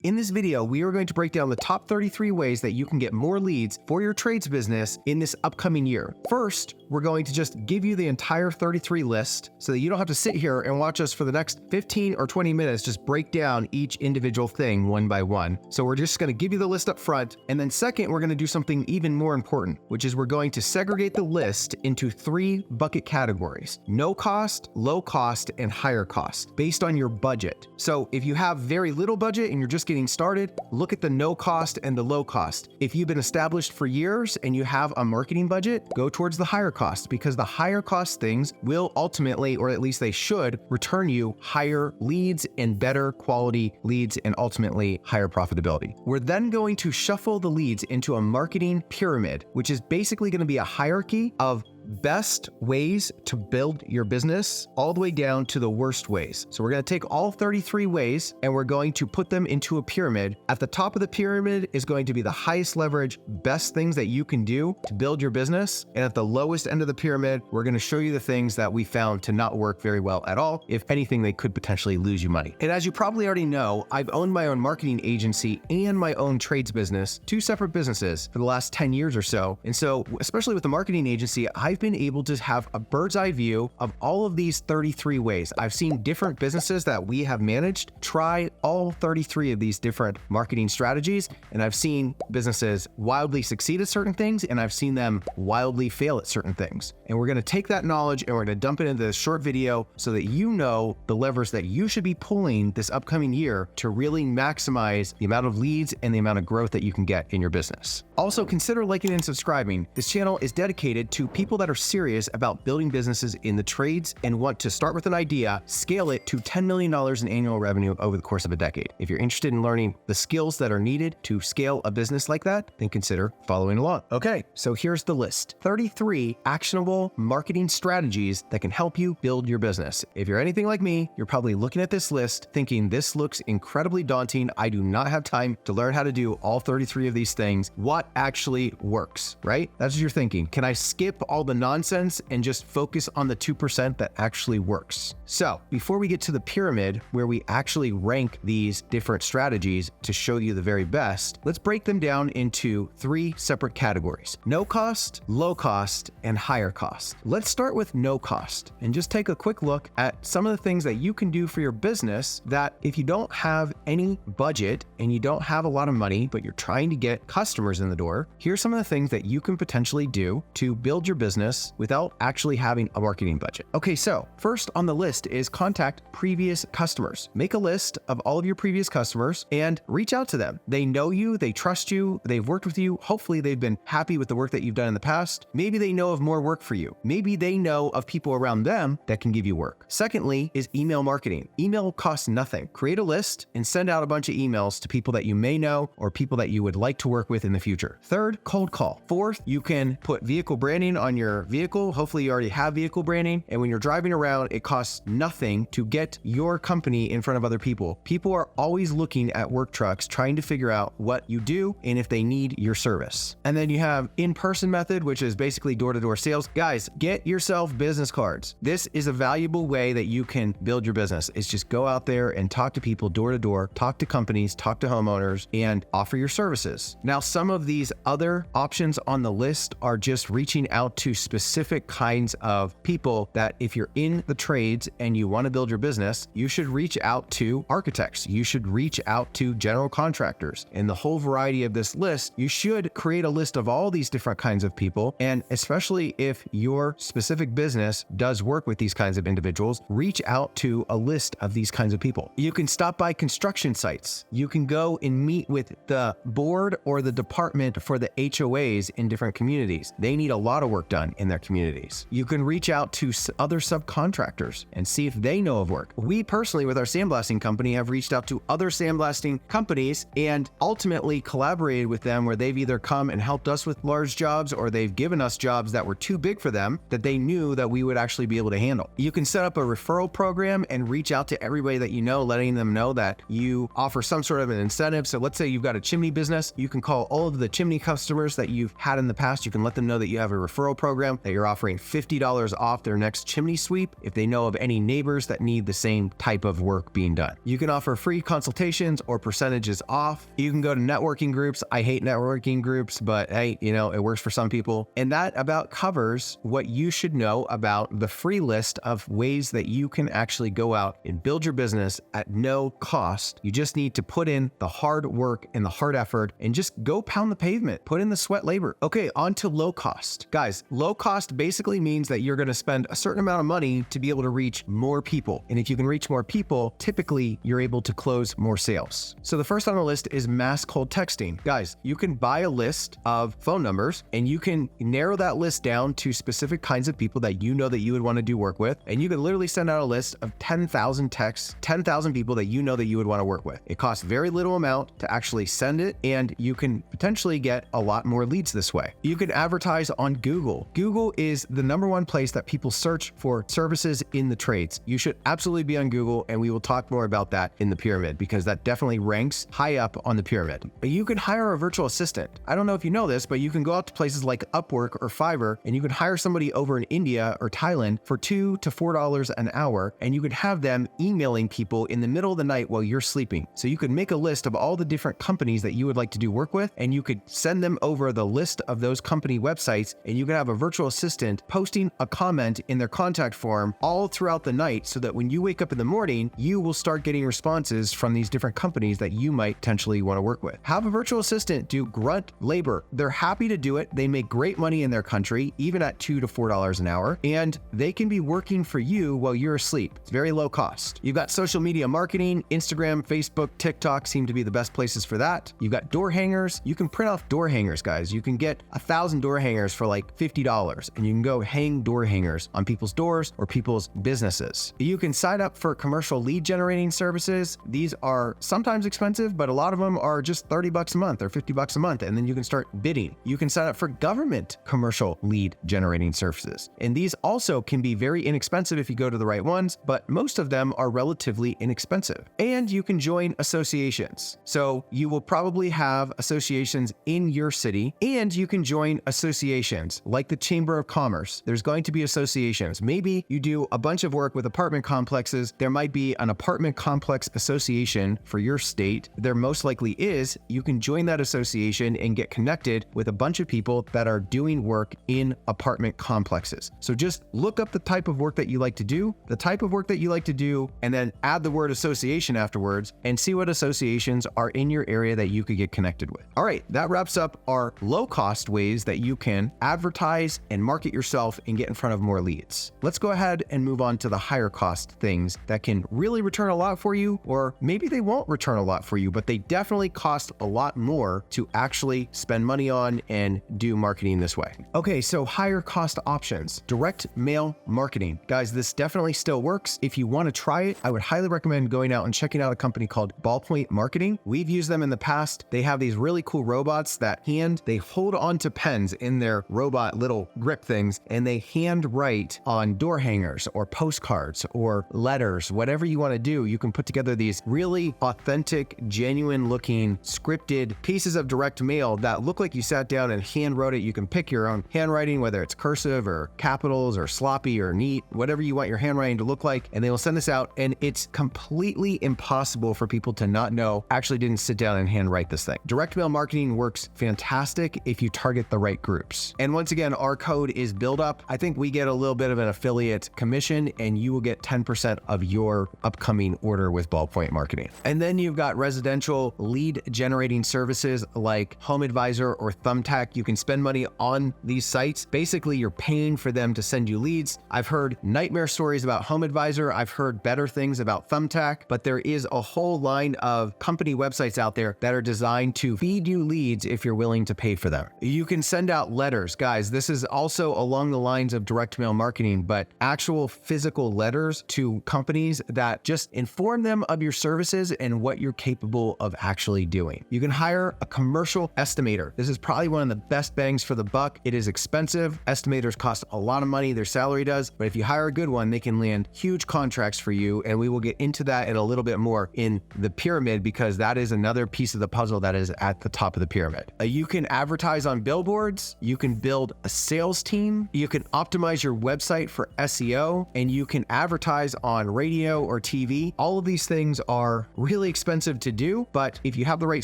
In this video, we are going to break down the top 33 ways that you can get more leads for your trades business in this upcoming year. First, we're going to just give you the entire 33 list so that you don't have to sit here and watch us for the next 15 or 20 minutes just break down each individual thing one by one. So we're just going to give you the list up front. And then second, we're going to do something even more important, which is we're going to segregate the list into 3 bucket categories: no cost, low cost, and higher cost based on your budget. So if you have very little budget and you're just getting started, look at the no cost and the low cost. If you've been established for years and you have a marketing budget, go towards the higher cost, because the higher cost things will ultimately, or at least they should, return you higher leads and better quality leads and ultimately higher profitability. We're then going to shuffle the leads into a marketing pyramid, which is basically going to be a hierarchy of best ways to build your business all the way down to the worst ways. So we're going to take all 33 ways and we're going to put them into a pyramid. At the top of the pyramid is going to be the highest leverage, best things that you can do to build your business. And at the lowest end of the pyramid, we're going to show you the things that we found to not work very well at all. If anything, they could potentially lose you money. And as you probably already know, I've owned my own marketing agency and my own trades business, 2 separate businesses for the last 10 years or so. And so, especially with the marketing agency, I've been able to have a bird's eye view of all of these 33 ways. I've seen different businesses that we have managed try all 33 of these different marketing strategies, and I've seen businesses wildly succeed at certain things, and I've seen them wildly fail at certain things. And we're going to take that knowledge and we're going to dump it into this short video so that you know the levers that you should be pulling this upcoming year to really maximize the amount of leads and the amount of growth that you can get in your business. Also, consider liking and subscribing. This channel is dedicated to people that are serious about building businesses in the trades and want to start with an idea, scale it to $10 million in annual revenue over the course of a decade. If you're interested in learning the skills that are needed to scale a business like that, then consider following along. Okay, so here's the list. 33 actionable marketing strategies that can help you build your business. If you're anything like me, you're probably looking at this list thinking this looks incredibly daunting. I do not have time to learn how to do all 33 of these things. What actually works, right? That's what you're thinking. Can I skip all the nonsense and just focus on the 2% that actually works? So before we get to the pyramid where we actually rank these different strategies to show you the very best, let's break them down into 3 separate categories: no cost, low cost, and higher cost. Let's start with no cost and just take a quick look at some of the things that you can do for your business that if you don't have any budget and you don't have a lot of money, but you're trying to get customers in the door, here's some of the things that you can potentially do to build your business without actually having a marketing budget. Okay, so first on the list is contact previous customers. Make a list of all of your previous customers and reach out to them. They know you, they trust you, they've worked with you. Hopefully they've been happy with the work that you've done in the past. Maybe they know of more work for you. Maybe they know of people around them that can give you work. Secondly is email marketing. Email costs nothing. Create a list and send out a bunch of emails to people that you may know or people that you would like to work with in the future. Third, cold call. Fourth, you can put vehicle branding on your vehicle. Hopefully you already have vehicle branding. And when you're driving around, it costs nothing to get your company in front of other people. People are always looking at work trucks, trying to figure out what you do and if they need your service. And then you have in-person method, which is basically door-to-door sales. Guys, get yourself business cards. This is a valuable way that you can build your business. It's just go out there and talk to people door-to-door, talk to companies, talk to homeowners, and offer your services. Now, some of these other options on the list are just reaching out to specific kinds of people that if you're in the trades and you want to build your business, you should reach out to architects. You should reach out to general contractors. In the whole variety of this list, you should create a list of all these different kinds of people. And especially if your specific business does work with these kinds of individuals, reach out to a list of these kinds of people. You can stop by construction sites. You can go and meet with the board or the department for the HOAs in different communities. They need a lot of work done in their communities. You can reach out to other subcontractors and see if they know of work. We personally, with our sandblasting company, have reached out to other sandblasting companies and ultimately collaborated with them where they've either come and helped us with large jobs or they've given us jobs that were too big for them that they knew that we would actually be able to handle. You can set up a referral program and reach out to everybody that you know, letting them know that you offer some sort of an incentive. So let's say you've got a chimney business, you can call all of the chimney customers that you've had in the past. You can let them know that you have a referral program program that you're offering $50 off their next chimney sweep if they know of any neighbors that need the same type of work being done. You can offer free consultations or percentages off. You can go to networking groups. I hate networking groups, but hey, it works for some people. And that about covers what you should know about the free list of ways that you can actually go out and build your business at no cost. You just need to put in the hard work and the hard effort and just go pound the pavement, put in the sweat labor. Okay, on to low cost. Guys, low cost basically means that you're going to spend a certain amount of money to be able to reach more people. And if you can reach more people, typically you're able to close more sales. So the first on the list is mass cold texting. Guys, you can buy a list of phone numbers and you can narrow that list down to specific kinds of people that you know that you would want to do work with. And you can literally send out a list of 10,000 texts, 10,000 people that you know that you would want to work with. It costs very little amount to actually send it, and you can potentially get a lot more leads this way. You can advertise on Google. Google is the #1 place that people search for services in the trades. You should absolutely be on Google, and we will talk more about that in the pyramid because that definitely ranks high up on the pyramid. You can hire a virtual assistant. I don't know if you know this, but you can go out to places like Upwork or Fiverr, and you can hire somebody over in India or Thailand for $2 to $4 an hour, and you could have them emailing people in the middle of the night while you're sleeping. So you could make a list of all the different companies that you would like to do work with, and you could send them over the list of those company websites, and you could have a virtual assistant posting a comment in their contact form all throughout the night so that when you wake up in the morning, you will start getting responses from these different companies that you might potentially want to work with. Have a virtual assistant do grunt labor. They're happy to do it. They make great money in their country, even at $2 to $4 an hour, and they can be working for you while you're asleep. It's very low cost. You've got social media marketing. Instagram, Facebook, TikTok seem to be the best places for that. You've got door hangers. You can print off door hangers, guys. You can get 1,000 door hangers for like $50, and you can go hang door hangers on people's doors or people's businesses. You can sign up for commercial lead generating services. These are sometimes expensive, but a lot of them are just $30 a month or $50 a month, and then you can start bidding. You can sign up for government commercial lead generating services, and these also can be very inexpensive if you go to the right ones, but most of them are relatively inexpensive. And you can join associations. So you will probably have associations in your city, and you can join associations like the Chamber of Commerce. There's going to be associations. Maybe you do a bunch of work with apartment complexes. There might be an apartment complex association for your state. There most likely is. You can join that association and get connected with a bunch of people that are doing work in apartment complexes. So just look up the type of work that you like to do, and then add the word association afterwards and see what associations are in your area that you could get connected with. All right, that wraps up our low-cost ways that you can advertise and market yourself and get in front of more leads. Let's go ahead and move on to the higher cost things that can really return a lot for you, or maybe they won't return a lot for you, but they definitely cost a lot more to actually spend money on and do marketing this way. Okay, so higher cost options. Direct mail marketing. Guys, this definitely still works. If you want to try it, I would highly recommend going out and checking out a company called Ballpoint Marketing. We've used them in the past. They have these really cool robots that they hold onto pens in their robot little grip things, and they hand write on door hangers or postcards or letters, whatever you want to do. You can put together these really authentic, genuine looking scripted pieces of direct mail that look like you sat down and hand wrote it. You can pick your own handwriting, whether it's cursive or capitals or sloppy or neat, whatever you want your handwriting to look like, and they will send this out, and it's completely impossible for people to not know actually didn't sit down and handwrite this thing. Direct mail marketing works fantastic if you target the right groups. And once again, our code is BuildUp. I think we get a little bit of an affiliate commission, and you will get 10% of your upcoming order with Ballpoint Marketing. And then you've got residential lead generating services like HomeAdvisor or Thumbtack. You can spend money on these sites. Basically, you're paying for them to send you leads. I've heard nightmare stories about HomeAdvisor. I've heard better things about Thumbtack, but there is a whole line of company websites out there that are designed to feed you leads if you're willing to pay for them. You can send out letters. Guys, this is also along the lines of direct mail marketing, but actual physical letters to companies that just inform them of your services and what you're capable of actually doing. You can hire a commercial estimator. This is probably one of the best bangs for the buck. It is expensive. Estimators cost a lot of money. Their salary does, but if you hire a good one, they can land huge contracts for you. And we will get into that in a little bit more in the pyramid, because that is another piece of the puzzle that is at the top of the pyramid. You can advertise on billboards. You can build a sales team, you can optimize your website for SEO, and you can advertise on radio or TV. All of these things are really expensive to do, but if you have the right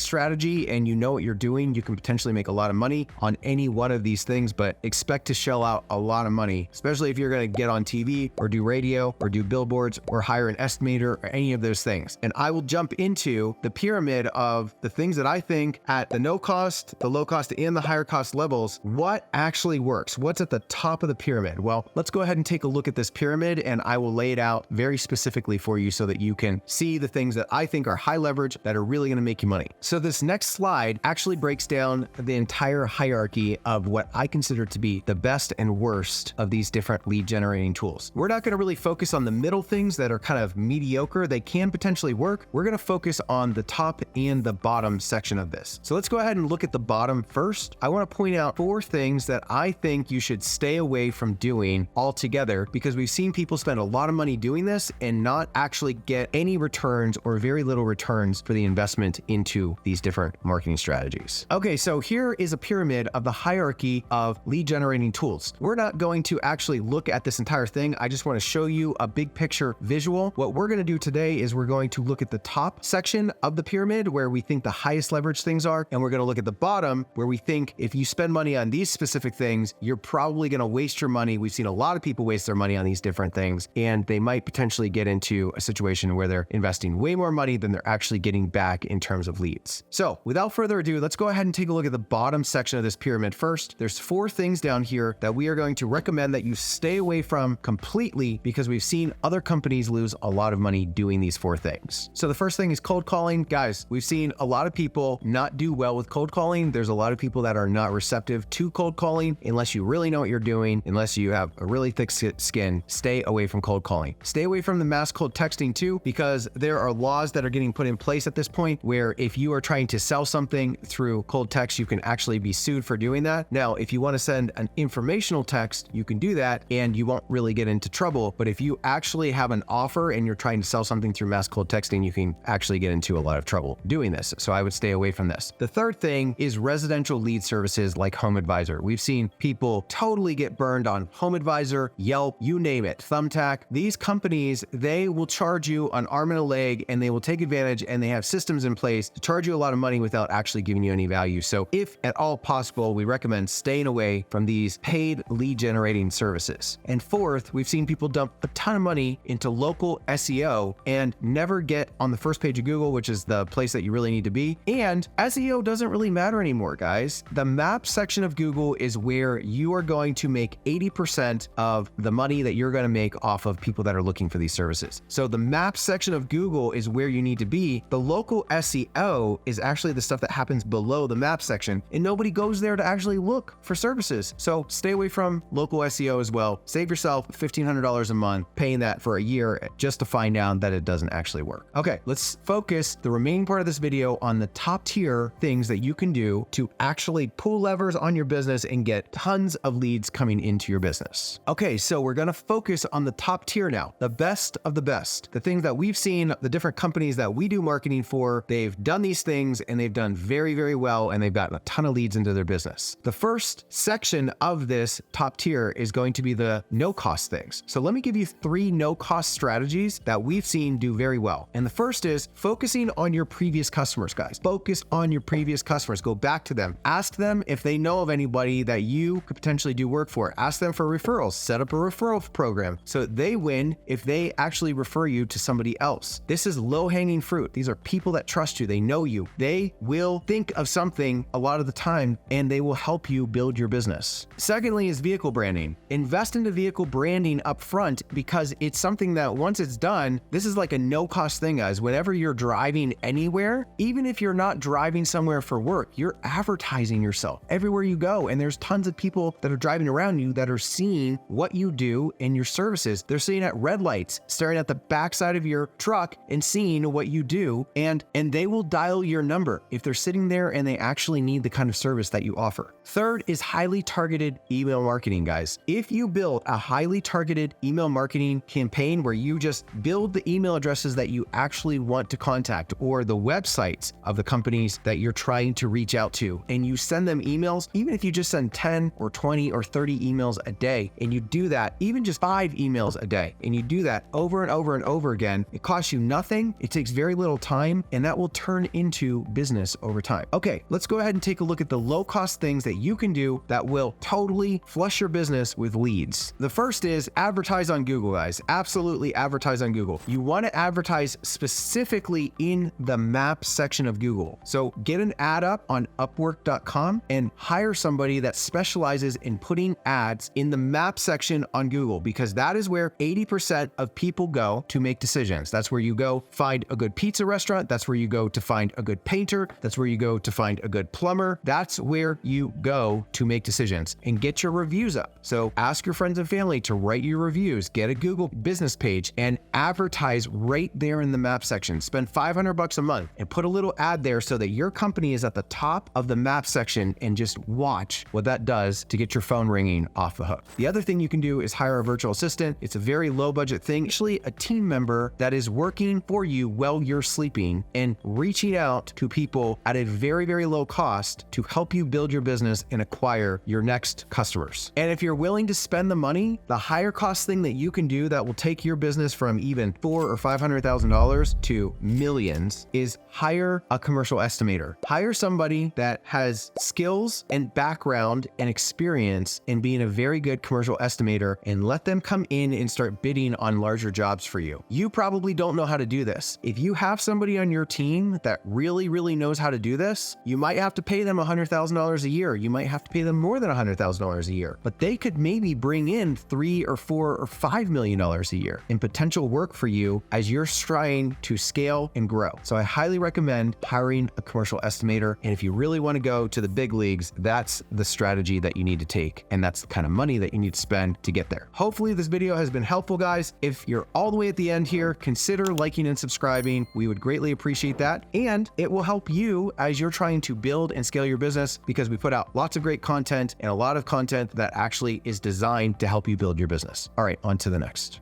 strategy and you know what you're doing, you can potentially make a lot of money on any one of these things, but expect to shell out a lot of money, especially if you're going to get on TV or do radio or do billboards or hire an estimator or any of those things. And I will jump into the pyramid of the things that I think at the no cost, the low cost, and the higher cost levels, what actually works? What's at the top of the pyramid? Well, let's go ahead and take a look at this pyramid, and I will lay it out very specifically for you so that you can see the things that I think are high leverage that are really going to make you money. So this next slide actually breaks down the entire hierarchy of what I consider to be the best and worst of these different lead generating tools. We're not going to really focus on the middle things that are kind of mediocre. They can potentially work. We're going to focus on the top and the bottom section of this. So let's go ahead and look at the bottom first. I want to point out 4 things that I think you should stay away from doing altogether, because we've seen people spend a lot of money doing this and not actually get any returns or very little returns for the investment into these different marketing strategies. Okay, so here is a pyramid of the hierarchy of lead generating tools. We're not going to actually look at this entire thing. I just want to show you a big picture visual. What we're going to do today is we're going to look at the top section of the pyramid where we think the highest leverage things are, and we're going to look at the bottom where we think if you spend money on these specific things, you're probably going to waste your money. We've seen a lot of people waste their money on these different things, and they might potentially get into a situation where they're investing way more money than they're actually getting back in terms of leads. So without further ado, let's go ahead and take a look at the bottom section of this pyramid first. There's 4 things down here that we are going to recommend that you stay away from completely, because we've seen other companies lose a lot of money doing these 4 things. So the first thing is cold calling. Guys, we've seen a lot of people not do well with cold calling. There's a lot of people that are not receptive to cold calling unless you really know what you're doing, unless you have a really thick skin. Stay away from cold calling. Stay away from the mass cold texting too, because there are laws that are getting put in place at this point where if you are trying to sell something through cold text, you can actually be sued for doing that. Now, if you want to send an informational text, you can do that and you won't really get into trouble. But if you actually have an offer and you're trying to sell something through mass cold texting, you can actually get into a lot of trouble doing this. So I would stay away from this. The third thing is residential lead services like HomeAdvisor. We've seen people totally get burned on HomeAdvisor, Yelp, you name it, Thumbtack. These companies, they will charge you an arm and a leg, and they will take advantage, and they have systems in place to charge you a lot of money without actually giving you any value. So if at all possible, we recommend staying away from these paid lead generating services. And fourth, we've seen people dump a ton of money into local SEO and never get on the first page of Google, which is the place that you really need to be. And SEO doesn't really matter anymore, guys. The map section of Google is where you are going to make 80% of the money that you're going to make off of people that are looking for these services. So the map section of Google is where you need to be. The local SEO is actually the stuff that happens below the map section, and nobody goes there to actually look for services. So stay away from local SEO as well. Save yourself $1,500 a month paying that for a year just to find out that it doesn't actually work. Okay, let's focus the remaining part of this video on the top tier things that you can do to actually pull levers on your business and get tons of leads coming into your business. Okay, so we're going to focus on the top tier now, the best of the best, the things that we've seen, the different companies that we do marketing for. They've done these things and they've done very, very well, and they've gotten a ton of leads into their business. The first section of this top tier is going to be the no cost things. So let me give you 3 no cost strategies that we've seen do very well. And the first is focusing on your previous customers, guys. Focus on your previous customers. Go back to them. Ask them if they know of anybody that you could potentially do work for. Ask them for referrals. Set up a referral program so they win if they actually refer you to somebody else. This is low-hanging fruit. These are people that trust you. They know you. They will think of something a lot of the time, and they will help you build your business. Secondly is vehicle branding. Invest into vehicle branding up front, because it's something that once it's done, this is like a no-cost thing, guys. Whenever you're driving anywhere, even if you're not driving somewhere for work, you're advertising yourself everywhere you go. And there's tons of people that are driving around you that are seeing what you do and your services. They're seeing at red lights, staring at the backside of your truck and seeing what you do. And they will dial your number if they're sitting there and they actually need the kind of service that you offer. Third is highly targeted email marketing, guys. If you build a highly targeted email marketing campaign where you just build the email addresses that you actually want to contact, or the websites of the companies that you're trying to reach out to, and you send them emails, even if you just send 10, or 20 or 30 emails a day, and you do that, even just 5 emails a day, and you do that over and over and over again, it costs you nothing, it takes very little time, and that will turn into business over time. Okay, let's go ahead and take a look at the low-cost things that you can do that will totally flush your business with leads. The first is advertise on Google, guys. Absolutely advertise on Google. You want to advertise specifically in the Maps section of Google. So get an ad up on Upwork.com and hire somebody that specializes in putting ads in the Map section on Google, because that is where 80% of people go to make decisions. That's where you go find a good pizza restaurant. That's where you go to find a good painter. That's where you go to find a good plumber. That's where you go to make decisions and get your reviews up. So ask your friends and family to write your reviews, get a Google business page, and advertise right there in the Map section. Spend $500 a month and put a little ad there so that your company is at the top of the Map section, and just watch what that does to get your phone ringing off the hook. The other thing you can do is hire a virtual assistant. It's a very low budget thing, actually a team member that is working for you while you're sleeping and reaching out to people at a very, very low cost to help you build your business and acquire your next customers. And if you're willing to spend the money, the higher cost thing that you can do that will take your business from even $400,000 or $500,000 to millions is hire a commercial estimator. Hire somebody that has skills and background and experience in being a very good commercial estimator, and let them come in and start bidding on larger jobs for you. You probably don't know how to do this. If you have somebody on your team that really, really knows how to do this, you might have to pay them $100,000 a year. You might have to pay them more than $100,000 a year, but they could maybe bring in $3 or $4 or $5 million a year in potential work for you as you're trying to scale and grow. So I highly recommend hiring a commercial estimator. And if you really want to go to the big leagues, that's the strategy that you need to take. And that's the kind of money that you need to spend to get there. Hopefully this video has been helpful, guys. If you're all the way at the end here, consider liking and subscribing. We would greatly appreciate that. And it will help you as you're trying to build and scale your business, because we put out lots of great content, and a lot of content that actually is designed to help you build your business. All right, on to the next.